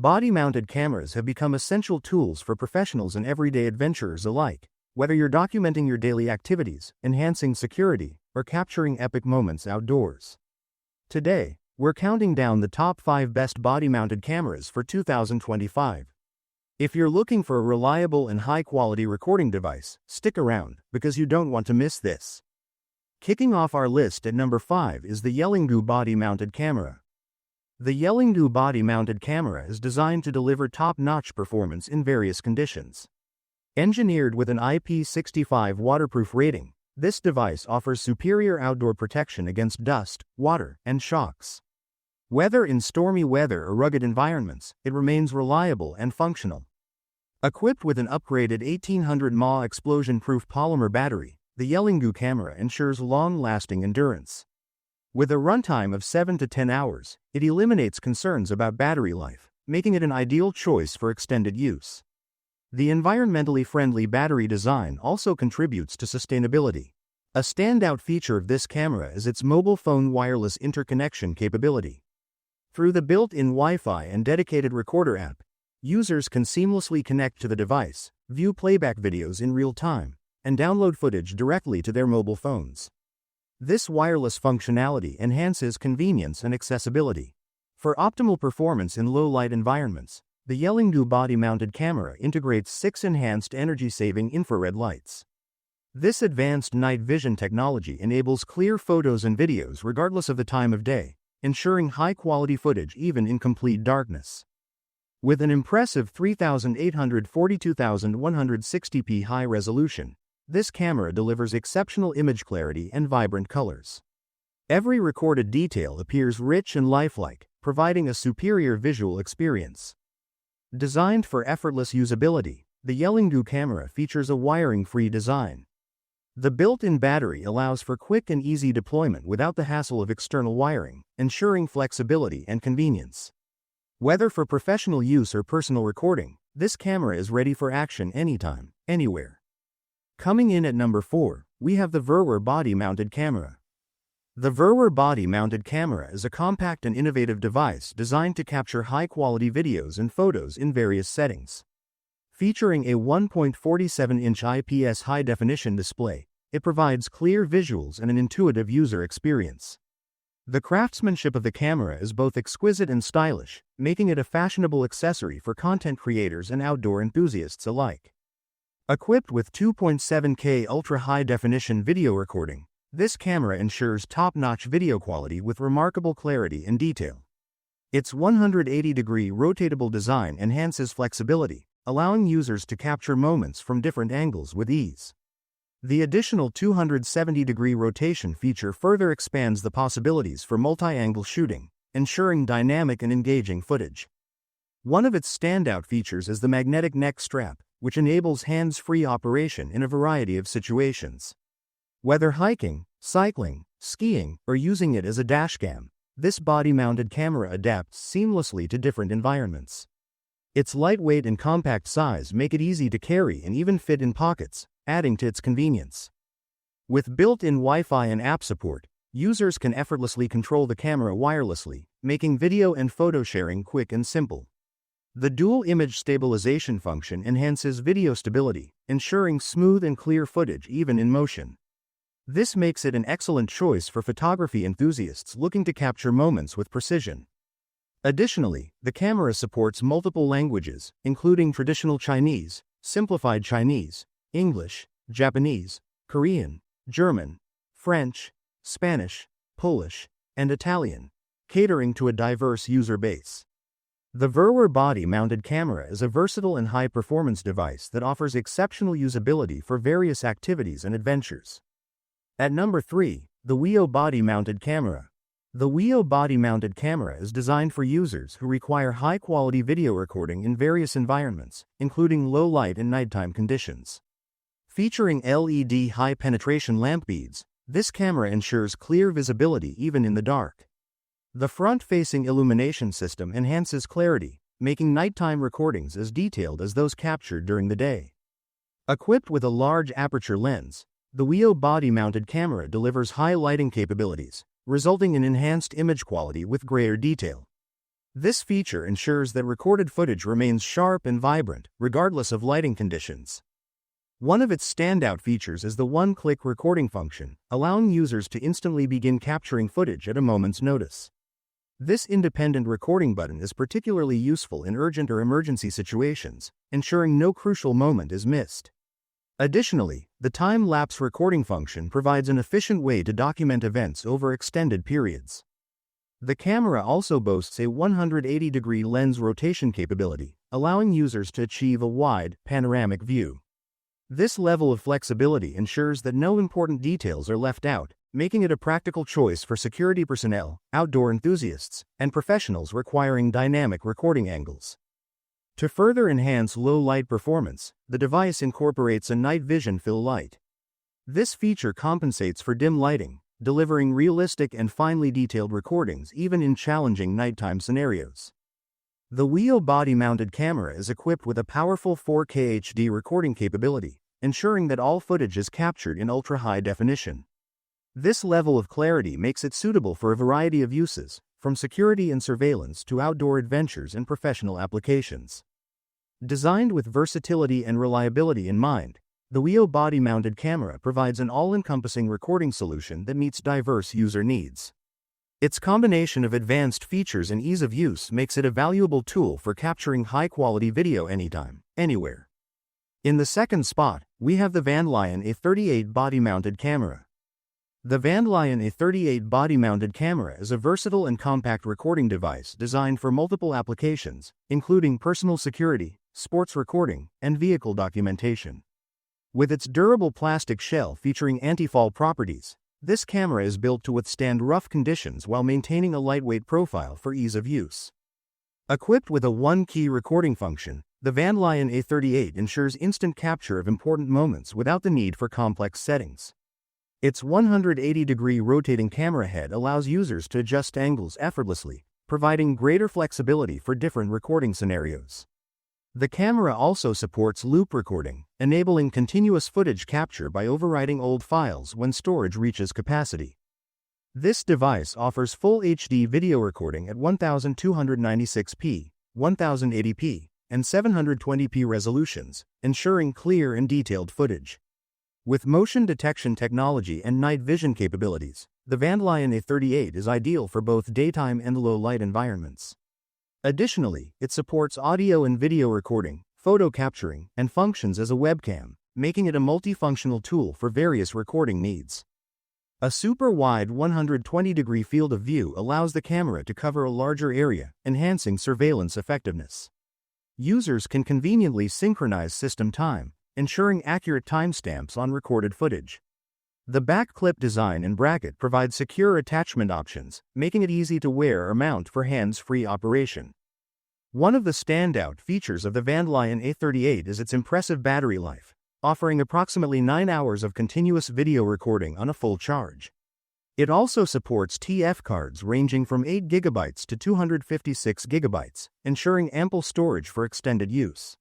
Body-mounted cameras have become essential tools for professionals and everyday adventurers alike, whether you're documenting your daily activities, enhancing security, or capturing epic moments outdoors. Today, we're counting down the top 5 best body-mounted cameras for 2025. If you're looking for a reliable and high-quality recording device, stick around, because you don't want to miss this. Kicking off our list at number 5 is the Yelangu body-mounted camera. The Yelangu body-mounted camera is designed to deliver top-notch performance in various conditions. Engineered with an IP65 waterproof rating, this device offers superior outdoor protection against dust, water, and shocks. Whether in stormy weather or rugged environments, it remains reliable and functional. Equipped with an upgraded 1800 mAh explosion-proof polymer battery, the Yelangu camera ensures long-lasting endurance. With a runtime of 7 to 10 hours, it eliminates concerns about battery life, making it an ideal choice for extended use. The environmentally friendly battery design also contributes to sustainability. A standout feature of this camera is its mobile phone wireless interconnection capability. Through the built-in Wi-Fi and dedicated recorder app, users can seamlessly connect to the device, view playback videos in real time, and download footage directly to their mobile phones. This wireless functionality enhances convenience and accessibility. For optimal performance in low-light environments, the Yelangu body-mounted camera integrates 6 enhanced energy-saving infrared lights. This advanced night vision technology enables clear photos and videos regardless of the time of day, ensuring high-quality footage even in complete darkness. With an impressive 3842x160p high resolution, this camera delivers exceptional image clarity and vibrant colors. Every recorded detail appears rich and lifelike, providing a superior visual experience. Designed for effortless usability, the Yelangu camera features a wiring-free design. The built-in battery allows for quick and easy deployment without the hassle of external wiring, ensuring flexibility and convenience. Whether for professional use or personal recording, this camera is ready for action anytime, anywhere. Coming in at number 4, we have the Virwir body-mounted camera. The Virwir body-mounted camera is a compact and innovative device designed to capture high-quality videos and photos in various settings. Featuring a 1.47-inch IPS high-definition display, it provides clear visuals and an intuitive user experience. The craftsmanship of the camera is both exquisite and stylish, making it a fashionable accessory for content creators and outdoor enthusiasts alike. Equipped with 2.7K ultra-high-definition video recording, this camera ensures top-notch video quality with remarkable clarity and detail. Its 180-degree rotatable design enhances flexibility, allowing users to capture moments from different angles with ease. The additional 270-degree rotation feature further expands the possibilities for multi-angle shooting, ensuring dynamic and engaging footage. One of its standout features is the magnetic neck strap, which enables hands-free operation in a variety of situations. Whether hiking, cycling, skiing, or using it as a dashcam, this body-mounted camera adapts seamlessly to different environments. Its lightweight and compact size make it easy to carry and even fit in pockets, adding to its convenience. With built-in Wi-Fi and app support, users can effortlessly control the camera wirelessly, making video and photo sharing quick and simple. The dual image stabilization function enhances video stability, ensuring smooth and clear footage even in motion. This makes it an excellent choice for photography enthusiasts looking to capture moments with precision. Additionally, the camera supports multiple languages, including traditional Chinese, simplified Chinese, English, Japanese, Korean, German, French, Spanish, Polish, and Italian, catering to a diverse user base. The Virwir body-mounted camera is a versatile and high-performance device that offers exceptional usability for various activities and adventures. At number 3, the Weou body-mounted camera. The Weou body-mounted camera is designed for users who require high-quality video recording in various environments, including low-light and nighttime conditions. Featuring LED high-penetration lamp beads, this camera ensures clear visibility even in the dark. The front-facing illumination system enhances clarity, making nighttime recordings as detailed as those captured during the day. Equipped with a large aperture lens, the Weou body-mounted camera delivers high lighting capabilities, resulting in enhanced image quality with grayer detail. This feature ensures that recorded footage remains sharp and vibrant, regardless of lighting conditions. One of its standout features is the one-click recording function, allowing users to instantly begin capturing footage at a moment's notice. This independent recording button is particularly useful in urgent or emergency situations, ensuring no crucial moment is missed. Additionally, the time-lapse recording function provides an efficient way to document events over extended periods. The camera also boasts a 180-degree lens rotation capability, allowing users to achieve a wide, panoramic view. This level of flexibility ensures that no important details are left out, making it a practical choice for security personnel, outdoor enthusiasts, and professionals requiring dynamic recording angles. To further enhance low-light performance, the device incorporates a night vision fill light. This feature compensates for dim lighting, delivering realistic and finely detailed recordings even in challenging nighttime scenarios. The Weou body-mounted camera is equipped with a powerful 4K HD recording capability, ensuring that all footage is captured in ultra-high definition. This level of clarity makes it suitable for a variety of uses, from security and surveillance to outdoor adventures and professional applications. Designed with versatility and reliability in mind, the Weou body-mounted camera provides an all-encompassing recording solution that meets diverse user needs. Its combination of advanced features and ease of use makes it a valuable tool for capturing high-quality video anytime, anywhere. In the second spot, we have the Vandlion A38 body-mounted camera. The Vandlion A38 body-mounted camera is a versatile and compact recording device designed for multiple applications, including personal security, sports recording, and vehicle documentation. With its durable plastic shell featuring anti-fall properties, this camera is built to withstand rough conditions while maintaining a lightweight profile for ease of use. Equipped with a one-key recording function, the Vandlion A38 ensures instant capture of important moments without the need for complex settings. Its 180-degree rotating camera head allows users to adjust angles effortlessly, providing greater flexibility for different recording scenarios. The camera also supports loop recording, enabling continuous footage capture by overwriting old files when storage reaches capacity. This device offers full HD video recording at 1296p, 1080p, and 720p resolutions, ensuring clear and detailed footage. With motion detection technology and night vision capabilities, the Vandlion A38 is ideal for both daytime and low-light environments. Additionally, it supports audio and video recording, photo capturing, and functions as a webcam, making it a multifunctional tool for various recording needs. A super-wide 120-degree field of view allows the camera to cover a larger area, enhancing surveillance effectiveness. Users can conveniently synchronize system time, ensuring accurate timestamps on recorded footage. The back clip design and bracket provide secure attachment options, making it easy to wear or mount for hands-free operation. One of the standout features of the Vandlion A38 is its impressive battery life, offering approximately 9 hours of continuous video recording on a full charge. It also supports TF cards ranging from 8 GB to 256 GB, ensuring ample storage for extended use.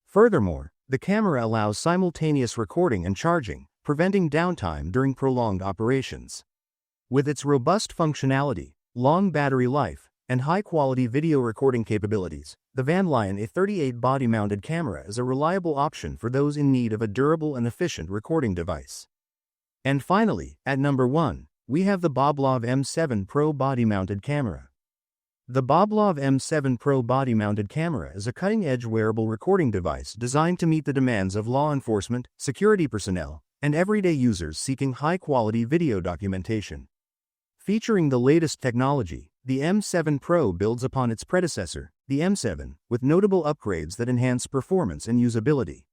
Furthermore, the camera allows simultaneous recording and charging, preventing downtime during prolonged operations. With its robust functionality, long battery life, and high-quality video recording capabilities, the Vandlion A38 body-mounted camera is a reliable option for those in need of a durable and efficient recording device. And finally, at number 1, we have the Boblov M7 Pro body-mounted camera. The Boblov M7 Pro body-mounted camera is a cutting-edge wearable recording device designed to meet the demands of law enforcement, security personnel, and everyday users seeking high-quality video documentation. Featuring the latest technology, the M7 Pro builds upon its predecessor, the M7, with notable upgrades that enhance performance and usability.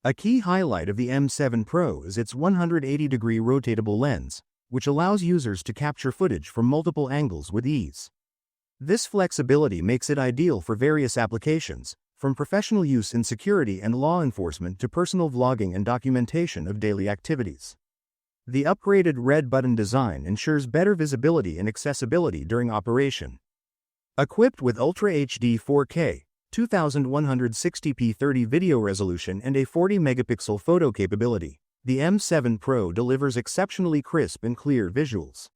A key highlight of the M7 Pro is its 180-degree rotatable lens, which allows users to capture footage from multiple angles with ease. This flexibility makes it ideal for various applications, from professional use in security and law enforcement to personal vlogging and documentation of daily activities. The upgraded red button design ensures better visibility and accessibility during operation. Equipped with Ultra HD 4K, 2160p 30 video resolution and a 40-megapixel photo capability, the M7 Pro delivers exceptionally crisp and clear visuals.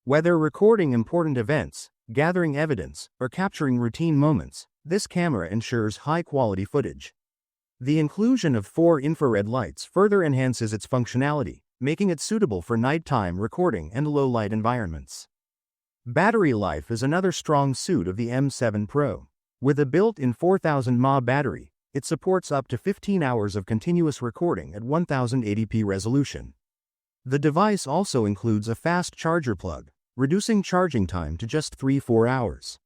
Whether recording important events, gathering evidence, or capturing routine moments, this camera ensures high-quality footage. The inclusion of 4 infrared lights further enhances its functionality, making it suitable for nighttime recording and low-light environments. Battery life is another strong suit of the M7 Pro. With a built-in 4000 mAh battery, it supports up to 15 hours of continuous recording at 1080p resolution. The device also includes a fast charger plug, reducing charging time to just 3-4 hours.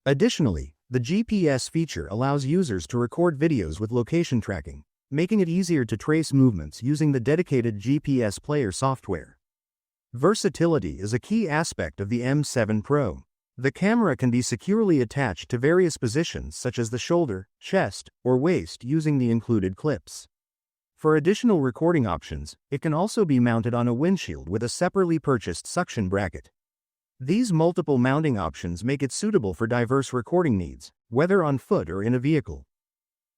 Additionally, the GPS feature allows users to record videos with location tracking, making it easier to trace movements using the dedicated GPS player software. Versatility is a key aspect of the M7 Pro. The camera can be securely attached to various positions such as the shoulder, chest, or waist using the included clips. For additional recording options, it can also be mounted on a windshield with a separately purchased suction bracket. These multiple mounting options make it suitable for diverse recording needs, whether on foot or in a vehicle.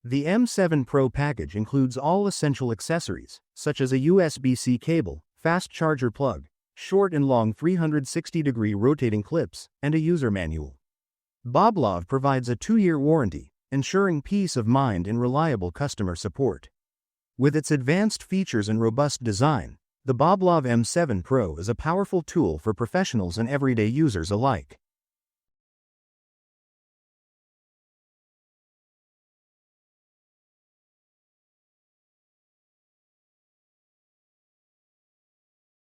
The M7 Pro package includes all essential accessories, such as a USB-C cable, fast charger plug, short and long 360-degree rotating clips, and a user manual. Boblov provides a 2-year warranty, ensuring peace of mind and reliable customer support. With its advanced features and robust design, the Boblov M7 Pro is a powerful tool for professionals and everyday users alike.